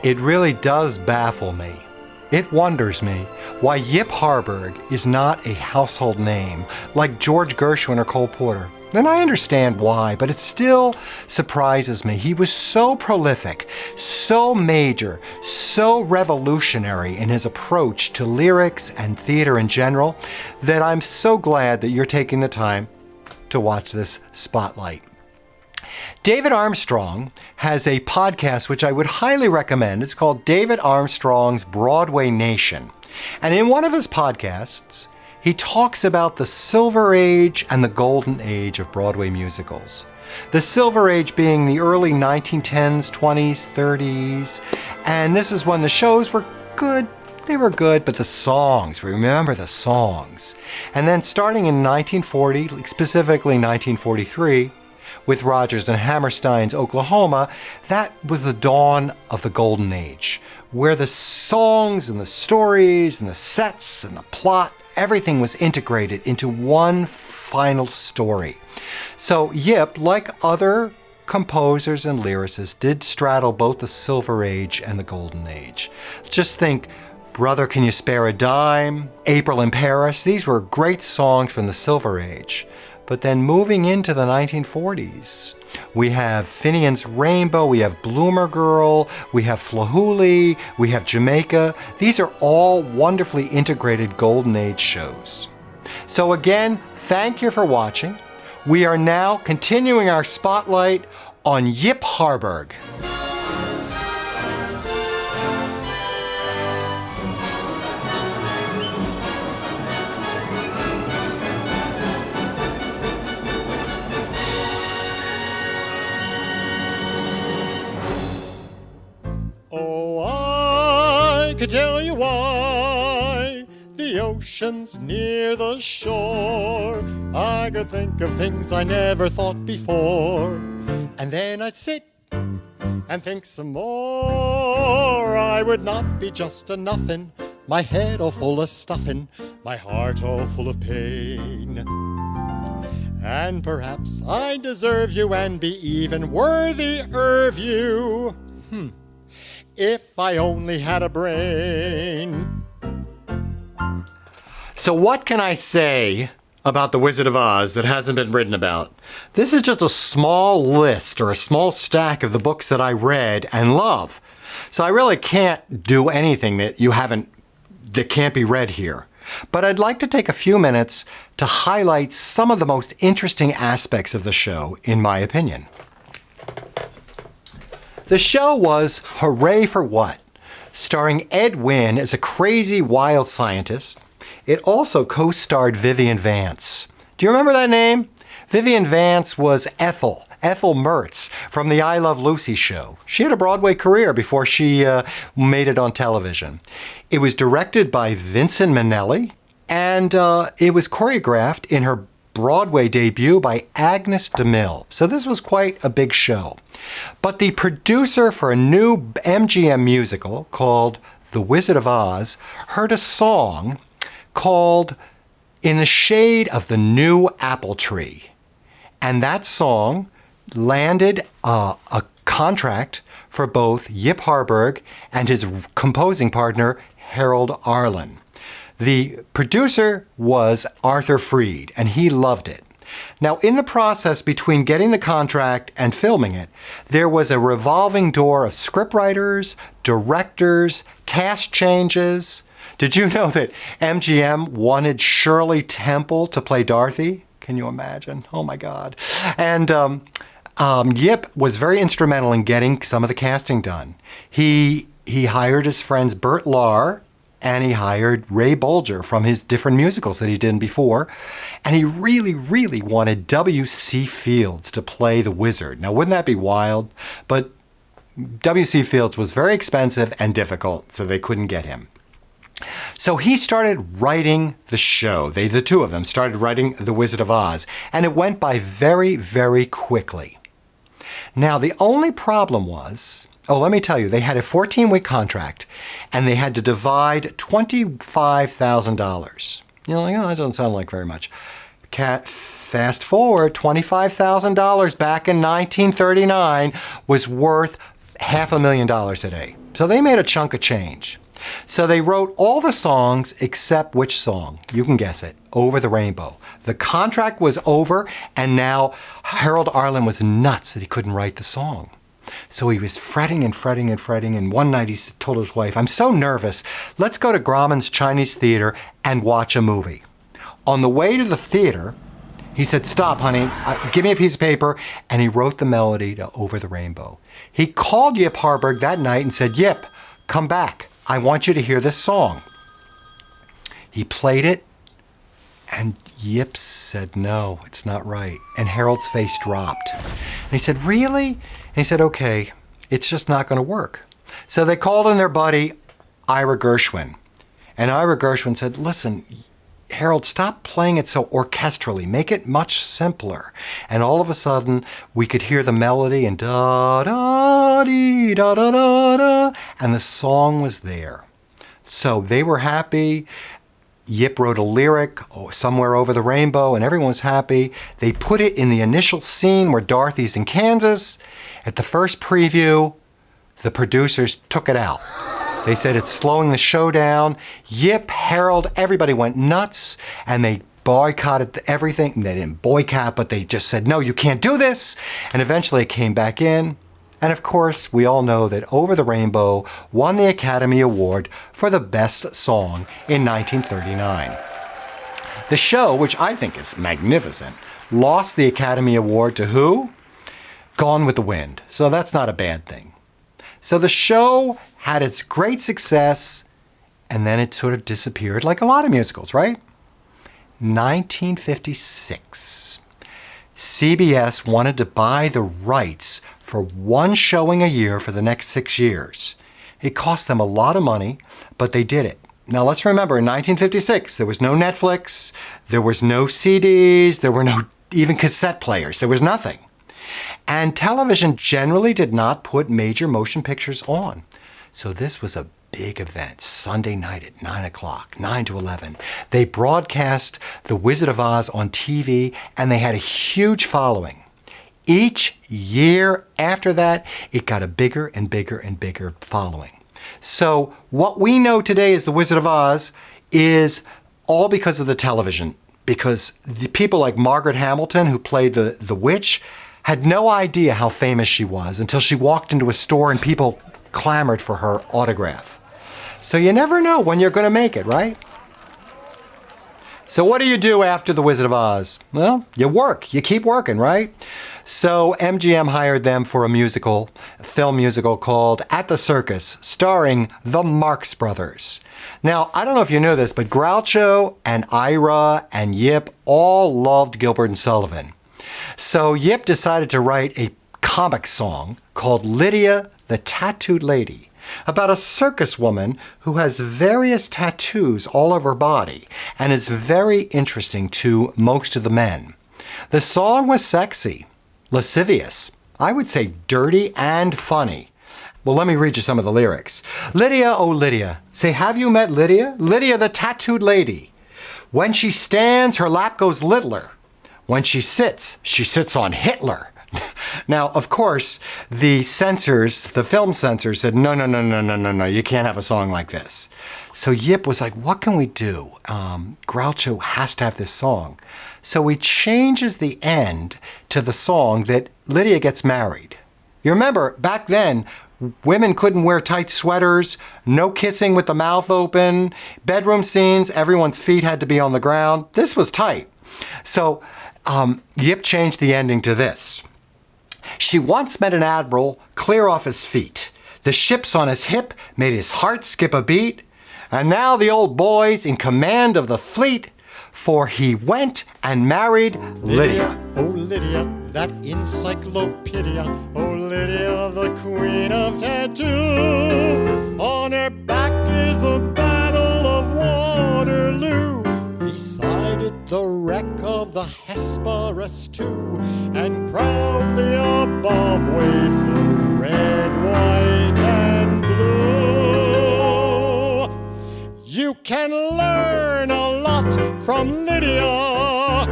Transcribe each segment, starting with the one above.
It really does baffle me. It wonders me why Yip Harburg is not a household name like George Gershwin or Cole Porter. And I understand why, but it still surprises me. He was so prolific, so major, so revolutionary in his approach to lyrics and theater in general that I'm so glad that you're taking the time to watch this spotlight. David Armstrong has a podcast which I would highly recommend. It's called David Armstrong's Broadway Nation. And in one of his podcasts, he talks about the Silver Age and the Golden Age of Broadway musicals. The Silver Age being the early 1910s, 20s, 30s. And this is when the shows were good. They were good, but the songs, remember the songs. And then starting in 1940, specifically 1943, with Rodgers and Hammerstein's Oklahoma, that was the dawn of the Golden Age, where the songs and the stories and the sets and the plot, everything was integrated into one final story. So Yip, like other composers and lyricists, did straddle both the Silver Age and the Golden Age. Just think, Brother, Can You Spare a Dime, April in Paris, these were great songs from the Silver Age. But then moving into the 1940s, we have Finian's Rainbow, we have Bloomer Girl, we have Flahooley, we have Jamaica. These are all wonderfully integrated Golden Age shows. So again, thank you for watching. We are now continuing our spotlight on Yip Harburg. To tell you why the ocean's near the shore, I could think of things I never thought before, and then I'd sit and think some more. I would not be just a nothing, my head all full of stuffing, my heart all full of pain. And perhaps I deserve you and be even worthier of you. If I only had a brain. So what can I say about The Wizard of Oz that hasn't been written about? This is just a small list or a small stack of the books that I read and love. So I really can't do anything that can't be read here. But I'd like to take a few minutes to highlight some of the most interesting aspects of the show, in my opinion. The show was Hooray for What, starring Ed Wynn as a crazy wild scientist. It also co-starred Vivian Vance. Do you remember that name? Vivian Vance was Ethel Mertz from the I Love Lucy show. She had a Broadway career before she made it on television. It was directed by Vincent Minnelli, and it was choreographed in her Broadway debut by Agnes DeMille. So this was quite a big show. But the producer for a new MGM musical called The Wizard of Oz heard a song called In the Shade of the New Apple Tree. And that song landed a contract for both Yip Harburg and his composing partner, Harold Arlen. The producer was Arthur Freed, and he loved it. Now, in the process between getting the contract and filming it, there was a revolving door of scriptwriters, directors, cast changes. Did you know that MGM wanted Shirley Temple to play Dorothy? Can you imagine? Oh my God. And Yip was very instrumental in getting some of the casting done. He hired his friends Bert Lahr, and he hired Ray Bolger from his different musicals that he did before. And he really, really wanted W.C. Fields to play the wizard. Now, wouldn't that be wild? But W.C. Fields was very expensive and difficult, so they couldn't get him. So he started writing the show. The two of them started writing The Wizard of Oz. And it went by very, very quickly. Now, the only problem was, let me tell you, they had a 14-week contract, and they had to divide $25,000. You're like, that doesn't sound like very much. Fast forward, $25,000 back in 1939 was worth $500,000 today. So they made a chunk of change. So they wrote all the songs except which song? You can guess it. Over the Rainbow. The contract was over, and now Harold Arlen was nuts that he couldn't write the song. So he was fretting and fretting and fretting, and one night he told his wife, I'm so nervous, let's go to Grauman's Chinese Theater and watch a movie. On the way to the theater, he said, stop, honey, give me a piece of paper, and he wrote the melody to Over the Rainbow. He called Yip Harburg that night and said, Yip, come back. I want you to hear this song. He played it, and Yip said, no, it's not right. And Harold's face dropped. And he said, really? And he said, okay, it's just not going to work. So they called in their buddy, Ira Gershwin. And Ira Gershwin said, listen, Harold, stop playing it so orchestrally. Make it much simpler. And all of a sudden, we could hear the melody and da-da-dee, da-da-da-da, and the song was there. So they were happy. Yip wrote a lyric, Somewhere Over the Rainbow, and everyone was happy. They put it in the initial scene where Dorothy's in Kansas. At the first preview, the producers took it out. They said it's slowing the show down. Yip, Harold, everybody went nuts, and they boycotted everything. They didn't boycott, but they just said, no, you can't do this. And eventually it came back in. And of course, we all know that Over the Rainbow won the Academy Award for the Best Song in 1939. The show, which I think is magnificent, lost the Academy Award to who? Gone with the Wind. So that's not a bad thing. So the show had its great success, and then it sort of disappeared like a lot of musicals, right? 1956. CBS wanted to buy the rights for one showing a year for the next 6 years. It cost them a lot of money, but they did it. Now let's remember, in 1956, there was no Netflix, there was no CDs, there were no even cassette players, there was nothing. And television generally did not put major motion pictures on. So this was a big event, Sunday night at 9 o'clock, 9 to 11. They broadcast The Wizard of Oz on TV, and they had a huge following. Each year after that, it got a bigger and bigger and bigger following. So what we know today as The Wizard of Oz is all because of the television, because the people like Margaret Hamilton, who played the witch, had no idea how famous she was until she walked into a store and people clamored for her autograph. So you never know when you're going to make it, right? So what do you do after The Wizard of Oz? Well, you work. You keep working, right? So MGM hired them for a film musical called At the Circus, starring the Marx Brothers. Now, I don't know if you know this, but Groucho and Ira and Yip all loved Gilbert and Sullivan. So Yip decided to write a comic song called Lydia the Tattooed Lady, about a circus woman who has various tattoos all over her body and is very interesting to most of the men. The song was sexy, lascivious, I would say dirty and funny. Well, let me read you some of the lyrics. Lydia, oh Lydia, say, have you met Lydia? Lydia the Tattooed Lady. When she stands, her lap goes littler. When she sits on Hitler. Now, of course, the film censors said, no, you can't have a song like this. So Yip was like, what can we do? Groucho has to have this song. So he changes the end to the song that Lydia gets married. You remember, back then, women couldn't wear tight sweaters, no kissing with the mouth open, bedroom scenes, everyone's feet had to be on the ground. This was tight. So Yip changed the ending to this. She once met an admiral clear off his feet. The ships on his hip made his heart skip a beat. And now the old boy's in command of the fleet, for he went and married Lydia. Oh, Lydia, that encyclopedia. Oh, Lydia, the queen of tattoo. On her back is the Battle of Waterloo. Beside it, the wreck of the Hesperus too. And proudly above waves the red, white, and blue. You can learn a lot from Lydia.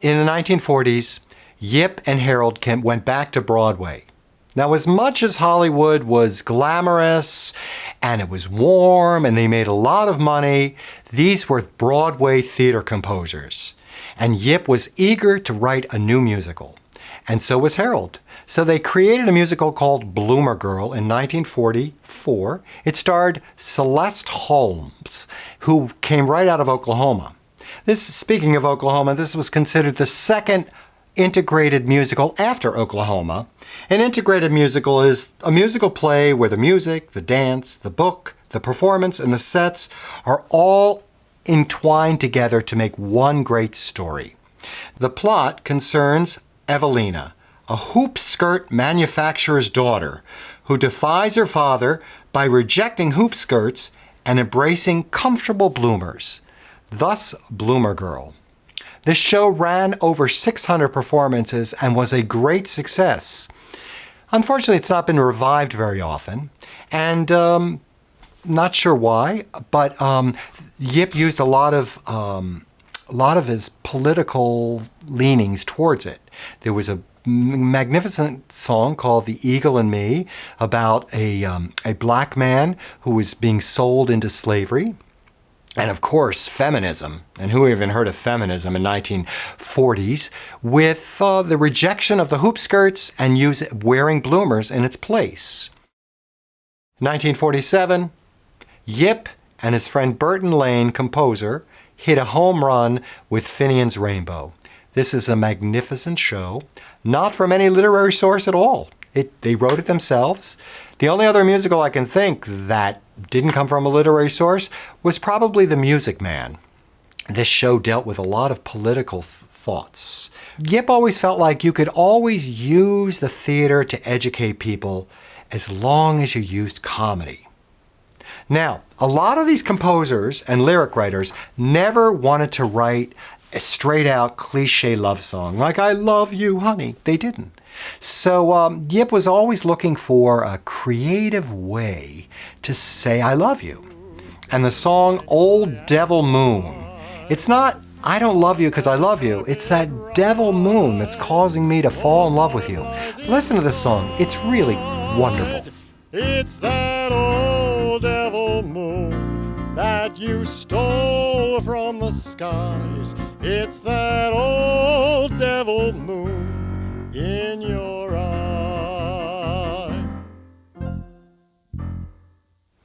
In the 1940s, Yip and Harold went back to Broadway. Now, as much as Hollywood was glamorous and it was warm and they made a lot of money, these were Broadway theater composers. And Yip was eager to write a new musical. And so was Harold. So they created a musical called Bloomer Girl in 1944. It starred Celeste Holmes, who came right out of Oklahoma. Speaking of Oklahoma, this was considered the second integrated musical after Oklahoma. An integrated musical is a musical play where the music, the dance, the book, the performance, and the sets are all entwined together to make one great story. The plot concerns Evelina, a hoop skirt manufacturer's daughter who defies her father by rejecting hoop skirts and embracing comfortable bloomers, thus Bloomer Girl. This show ran over 600 performances and was a great success. Unfortunately, it's not been revived very often, and not sure why, but Yip used a lot of his political leanings towards it. There was a magnificent song called "The Eagle and Me" about a black man who was being sold into slavery. And of course, feminism, and who even heard of feminism in 1940s, with the rejection of the hoop skirts and wearing bloomers in its place. 1947, Yip and his friend Burton Lane, composer, hit a home run with Finian's Rainbow. This is a magnificent show, not from any literary source at all. They wrote it themselves. The only other musical I can think that didn't come from a literary source was probably The Music Man. This show dealt with a lot of political thoughts. Yip always felt like you could always use the theater to educate people as long as you used comedy. Now, a lot of these composers and lyric writers never wanted to write a straight-out cliche love song like "I love you, honey." They didn't. So Yip was always looking for a creative way to say "I love you." And the song "Old Devil Moon," it's not "I don't love you because I love you." It's that devil moon that's causing me to fall in love with you. Listen to this song. It's really wonderful. It's that old devil moon that you stole from the skies. It's that old devil moon in your eye.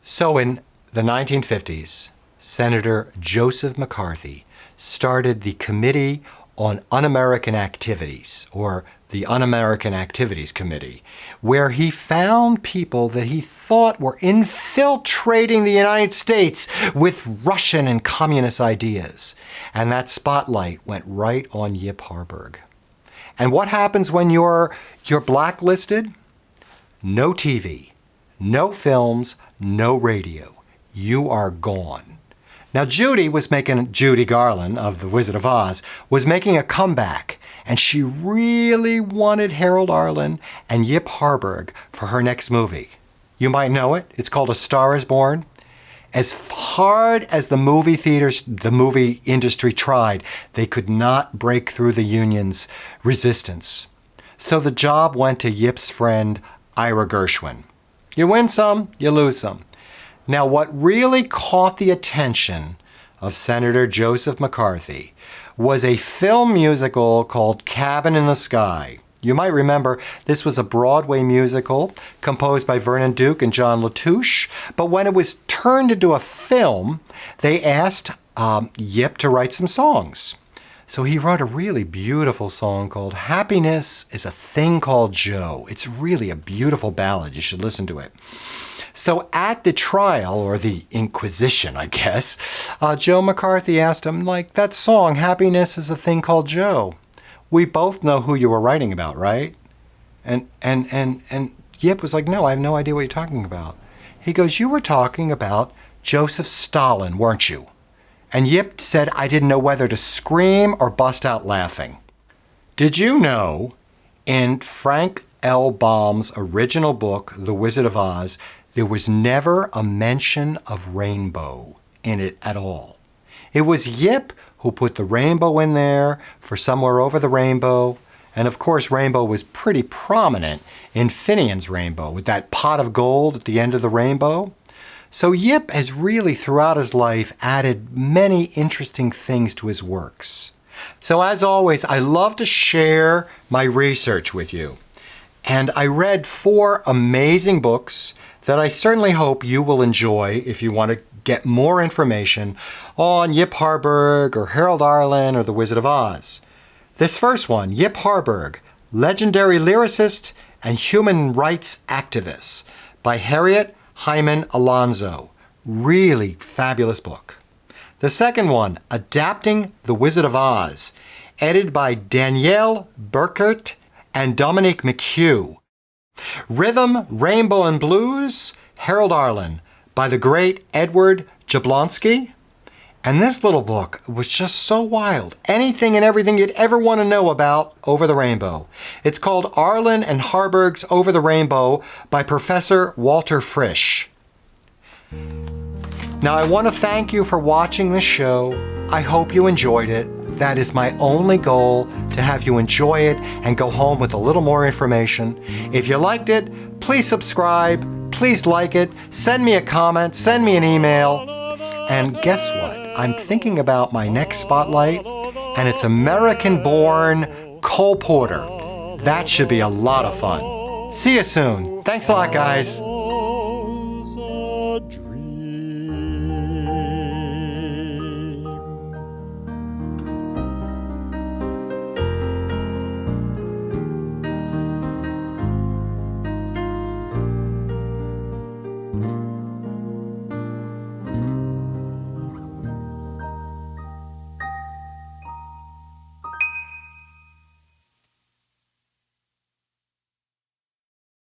So in the 1950s, Senator Joseph McCarthy started the Committee on Un-American Activities, or the Un-American Activities Committee, where he found people that he thought were infiltrating the United States with Russian and communist ideas. And that spotlight went right on Yip Harburg. And what happens when you're blacklisted? No TV, no films, no radio. You are gone. Now Judy Garland of The Wizard of Oz was making a comeback, and she really wanted Harold Arlen and Yip Harburg for her next movie. You might know it. It's called A Star is Born. As hard as the movie industry tried, they could not break through the union's resistance. So the job went to Yip's friend Ira Gershwin. You win some, you lose some. Now, what really caught the attention of Senator Joseph McCarthy was a film musical called Cabin in the Sky. You might remember this was a Broadway musical composed by Vernon Duke and John Latouche, but when it was turned into a film, they asked Yip to write some songs. So he wrote a really beautiful song called "Happiness is a Thing Called Joe." It's really a beautiful ballad. You should listen to it. So at the trial, or the Inquisition, I guess, Joe McCarthy asked him, that song, "Happiness is a Thing Called Joe. We both know who you were writing about, right?" And Yip was like, "No, I have no idea what you're talking about." He goes, "You were talking about Joseph Stalin, weren't you?" And Yip said, "I didn't know whether to scream or bust out laughing." Did you know in Frank L. Baum's original book, The Wizard of Oz, there was never a mention of rainbow in it at all? It was Yip who put the rainbow in there for Somewhere Over the Rainbow, And of course, rainbow was pretty prominent in Finian's rainbow with that pot of gold at the end of the rainbow. So Yip has really throughout his life added many interesting things to his works. So as always, I love to share my research with you. And I read 4 amazing books that I certainly hope you will enjoy if you want to get more information on Yip Harburg or Harold Arlen or The Wizard of Oz. This first one, Yip Harburg, Legendary Lyricist and Human Rights Activist by Harriet Hyman Alonso. Really fabulous book. The second one, Adapting The Wizard of Oz, edited by Danielle Burkert and Dominique McHugh. Rhythm, Rainbow and Blues, Harold Arlen, by the great Edward Jablonski. And this little book was just so wild. Anything and everything you'd ever want to know about Over the Rainbow. It's called Arlen and Harburg's Over the Rainbow by Professor Walter Frisch. Now I want to thank you for watching this show. I hope you enjoyed it. That is my only goal, to have you enjoy it and go home with a little more information. If you liked it, please subscribe, please like it, send me a comment, send me an email. And guess what? I'm thinking about my next spotlight, and it's American-born Cole Porter. That should be a lot of fun. See you soon. Thanks a lot, guys.